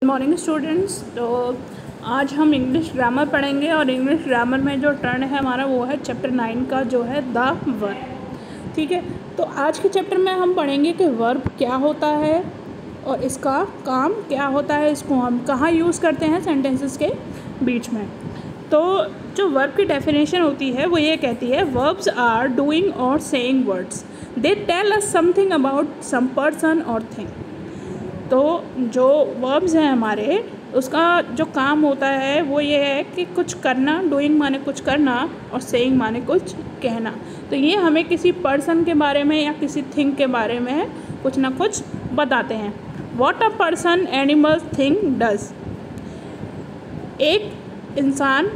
Morning students. तो आज हम इंग्लिश ग्रामर पढ़ेंगे और इंग्लिश ग्रामर में जो टर्न है हमारा वो है चैप्टर 9 का जो है द वर्ब। ठीक है, तो आज के चैप्टर में हम पढ़ेंगे कि वर्ब क्या होता है और इसका काम क्या होता है, इसको हम कहाँ यूज़ करते हैं सेंटेंसेस के बीच में। तो जो वर्ब की डेफिनेशन होती है वो ये कहती है, वर्ब्स आर डूइंग और saying words, they tell us something about some person और थिंग। तो जो वर्ब्स हैं हमारे, उसका जो काम होता है वो ये है कि कुछ करना, डूइंग माने कुछ करना और सेइंग माने कुछ कहना। तो ये हमें किसी पर्सन के बारे में या किसी थिंग के बारे में कुछ ना कुछ बताते हैं। What a person, animal, thing does. एक इंसान,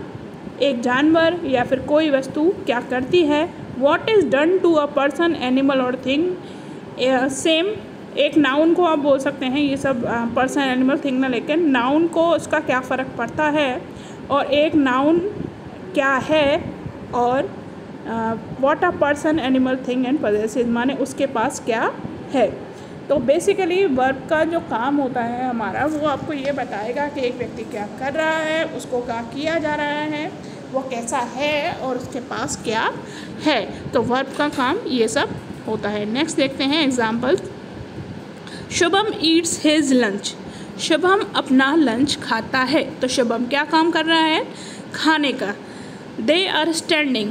एक जानवर या फिर कोई वस्तु क्या करती है। What is done to a person, animal और थिंग। सेम एक नाउन को आप बोल सकते हैं, ये सब पर्सन, एनिमल, थिंग ना, लेकिन नाउन को उसका क्या फ़र्क पड़ता है और एक नाउन क्या है और what a person, animal, thing and possessive माने उसके पास क्या है। तो बेसिकली वर्ब का जो काम होता है हमारा, वो आपको ये बताएगा कि एक व्यक्ति क्या कर रहा है, उसको क्या किया जा रहा है, वो कैसा है और उसके पास क्या है। तो वर्ब का काम ये सब होता है। नेक्स्ट देखते हैं example. Shubham Yeats his lunch. Shubham अपना लंच खाता है। तो शुभम क्या काम कर रहा है, खाने का। दे आर स्टैंडिंग,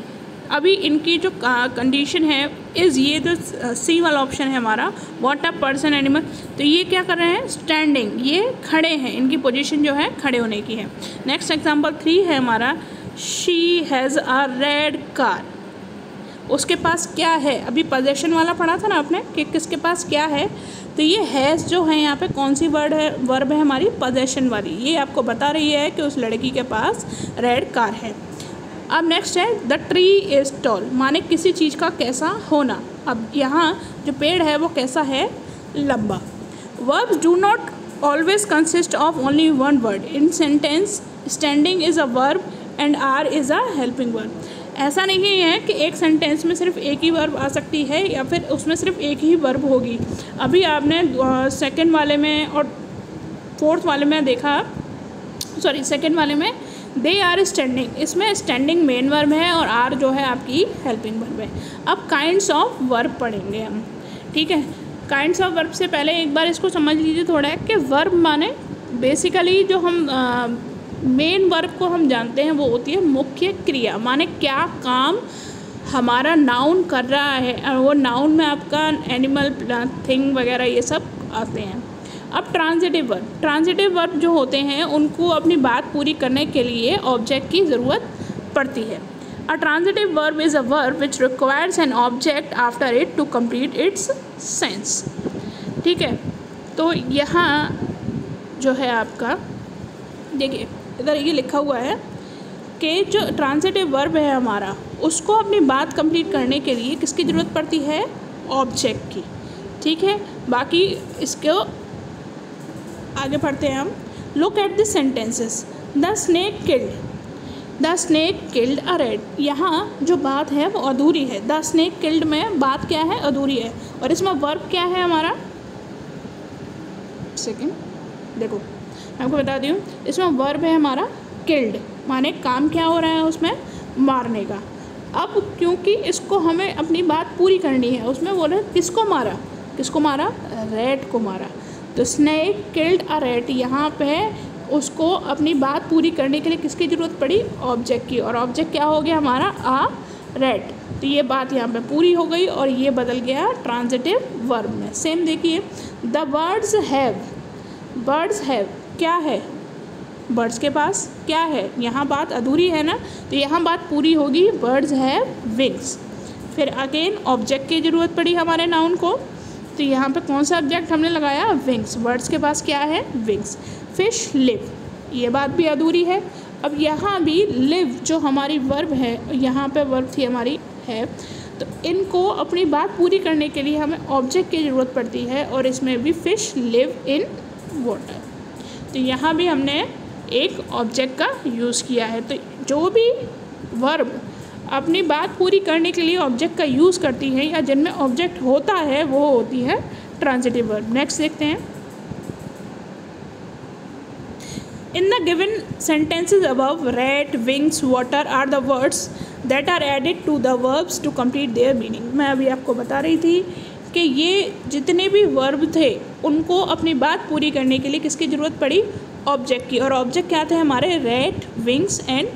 अभी इनकी जो कंडीशन है इज़, ये जो सी वाला ऑप्शन है हमारा, व्हाट अ पर्सन, एनिमल, तो ये क्या कर रहे हैं, स्टैंडिंग, ये खड़े हैं, इनकी पोजीशन जो है खड़े होने की है। नेक्स्ट एग्जांपल 3 है हमारा, she has a red car. उसके पास क्या है, अभी पोजेशन वाला पढ़ा था ना आपने कि किसके पास क्या है, तो ये हैज़ जो है यहाँ पे कौन सी वर्ब है हमारी, पोजेशन वाली। ये आपको बता रही है कि उस लड़की के पास रेड कार है। अब नेक्स्ट है द ट्री इज़ टॉल, माने किसी चीज़ का कैसा होना। अब यहाँ जो पेड़ है वो कैसा है, लंबा। Verbs do not always consist of only one word in sentence. Standing is a verb and are is a helping verb. ऐसा नहीं है कि एक सेंटेंस में सिर्फ एक ही वर्ब आ सकती है या फिर उसमें सिर्फ एक ही वर्ब होगी। अभी आपने सेकंड वाले में और फोर्थ वाले में देखा, सॉरी सेकंड वाले में दे आर स्टैंडिंग, इसमें स्टैंडिंग मेन वर्ब है और आर जो है आपकी हेल्पिंग वर्ब है। अब काइंड्स ऑफ वर्ब पढ़ेंगे हम। ठीक है, काइंड्स ऑफ वर्ब से पहले एक बार इसको समझ लीजिए थोड़ा है कि वर्ब माने बेसिकली जो हम मेन वर्ब को हम जानते हैं वो होती है मुख्य क्रिया, माने क्या काम हमारा नाउन कर रहा है और वो नाउन में आपका एनिमल, थिंग वगैरह ये सब आते हैं। अब ट्रांजिटिव वर्ब जो होते हैं उनको अपनी बात पूरी करने के लिए ऑब्जेक्ट की ज़रूरत पड़ती है। A transitive verb is a verb which requires an object after it to complete its sense. ठीक है, तो यहाँ जो है आपका देखिए इधर ये लिखा हुआ है कि जो ट्रांजिटिव वर्ब है हमारा, उसको अपनी बात कंप्लीट करने के लिए किसकी ज़रूरत पड़ती है, ऑब्जेक्ट की। ठीक है, बाकी इसको आगे पढ़ते हैं हम। Look at the sentences. The snake killed a rat. यहाँ जो बात है वो अधूरी है। द स्नेक किल्ड में बात क्या है, अधूरी है। और इसमें वर्ब क्या है हमारा, सेकंड देखो मैं आपको बता दी हूँ, इसमें वर्ब है हमारा किल्ड, माने काम क्या हो रहा है उसमें, मारने का। अब क्योंकि इसको हमें अपनी बात पूरी करनी है, उसमें बोले किसको मारा, रैट को मारा। तो स्नेक किल्ड अ रैट, यहाँ पे उसको अपनी बात पूरी करने के लिए किसकी ज़रूरत पड़ी, ऑब्जेक्ट की। और ऑब्जेक्ट क्या हो गया हमारा, आ रैट। तो ये बात यहाँ पे पूरी हो गई और ये बदल गया ट्रांजिटिव वर्ब में। सेम देखिए, द बर्ड्स हैव क्या है, बर्ड्स के पास क्या है, यहाँ बात अधूरी है ना, तो यहाँ बात पूरी होगी, बर्ड्स हैव विंग्स। फिर अगेन ऑब्जेक्ट की ज़रूरत पड़ी हमारे नाउन को, तो यहाँ पे कौन सा ऑब्जेक्ट हमने लगाया, विंग्स। बर्ड्स के पास क्या है, विंग्स। फिश लिव, ये बात भी अधूरी है। अब यहाँ भी लिव जो हमारी वर्ब है, यहाँ पे वर्ब थी हमारी है, तो इनको अपनी बात पूरी करने के लिए हमें ऑब्जेक्ट की ज़रूरत पड़ती है और इसमें भी फिश लिव इन वाटर। तो यहाँ भी हमने एक ऑब्जेक्ट का यूज़ किया है। तो जो भी वर्ब अपनी बात पूरी करने के लिए ऑब्जेक्ट का यूज़ करती है या जिनमें ऑब्जेक्ट होता है वो होती है ट्रांजिटिव वर्ब। नेक्स्ट देखते हैं। In the given sentences above, rat, wings, water are the words that are added to the verbs to complete their meaning. मैं अभी आपको बता रही थी कि ये जितने भी वर्ब थे उनको अपनी बात पूरी करने के लिए किसकी ज़रूरत पड़ी? ऑब्जेक्ट की। और ऑब्जेक्ट क्या थे हमारे? Rat, wings and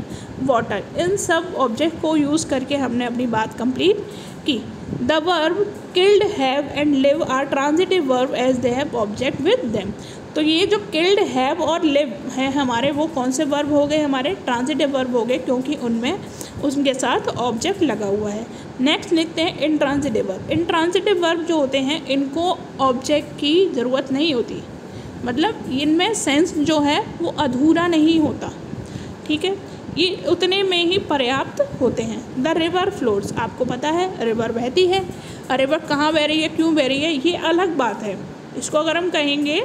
water. इन सब ऑब्जेक्ट को यूज़ करके हमने अपनी बात कंप्लीट की। The verb killed, have and live are transitive verb as they have object with them. तो ये जो किल्ड, हैव और लिव है हमारे, वो कौन से वर्ब हो गए? हमारे ट्रांजिटिव वर्ब हो गए, क्योंकि उनमें उनके साथ ऑब्जेक्ट लगा हुआ है। नेक्स्ट लिखते हैं इंट्रांजिटिव वर्ब। इंट्रांजिटिव वर्ब जो होते हैं इनको ऑब्जेक्ट की ज़रूरत नहीं होती, मतलब इनमें सेंस जो है वो अधूरा नहीं होता, ठीक है, ये उतने में ही पर्याप्त होते हैं। द रिवर फ्लोर्स, आपको पता है रिवर बहती है। रिवर कहाँ बह रही है, क्यों बह रही है, ये अलग बात है। इसको अगर हम कहेंगे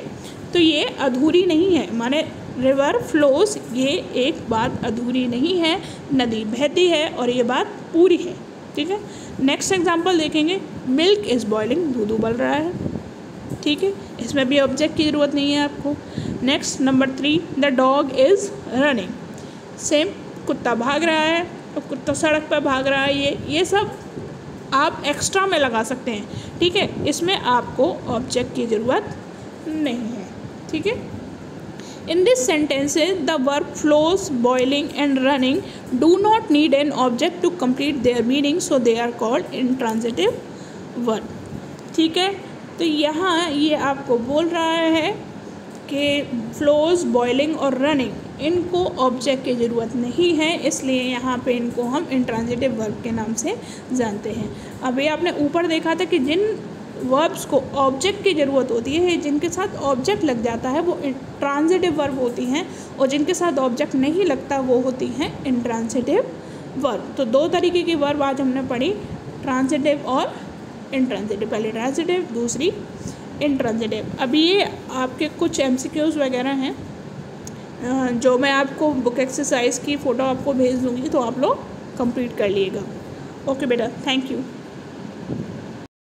तो ये अधूरी नहीं है, माने रिवर फ्लोस, ये एक बात अधूरी नहीं है, नदी बहती है और ये बात पूरी है, ठीक है। नेक्स्ट एग्जांपल देखेंगे, मिल्क इज़ बॉइलिंग, दूध उबल रहा है, ठीक है, इसमें भी ऑब्जेक्ट की ज़रूरत नहीं है आपको। Next number 3, the dog is running, same, कुत्ता भाग रहा है, और कुत्ता सड़क पर भाग रहा है, ये सब आप एक्स्ट्रा में लगा सकते हैं, ठीक है, इसमें आपको ऑब्जेक्ट की ज़रूरत नहीं है, ठीक है। In this sentences, the verb flows, boiling and running do not need an object to complete their meaning, so they are called intransitive verb, ठीक है। तो यहाँ ये आपको बोल रहा है कि फ्लोज, बॉइलिंग और रनिंग इनको ऑब्जेक्ट की ज़रूरत नहीं है, इसलिए यहाँ पे इनको हम इंट्रांजिटिव वर्ब के नाम से जानते हैं। अभी आपने ऊपर देखा था कि जिन वर्ब्स को ऑब्जेक्ट की ज़रूरत होती है, जिनके साथ ऑब्जेक्ट लग जाता है वो ट्रांजिटिव वर्ब होती हैं, और जिनके साथ ऑब्जेक्ट नहीं लगता वो होती हैं इंट्रांजिटिव वर्ब। तो 2 तरीके की वर्ब आज हमने पढ़ी, ट्रांजिटिव और इंट्रांजिटिव। पहले ट्रांजिटिव, दूसरी इंट्रांजिटिव। अभी ये आपके कुछ MCQs वगैरह हैं जो मैं आपको बुक एक्सरसाइज की फ़ोटो आपको भेज दूँगी, तो आप लोग कंप्लीट कर लीजिएगा। ओके बेटा, थैंक यू।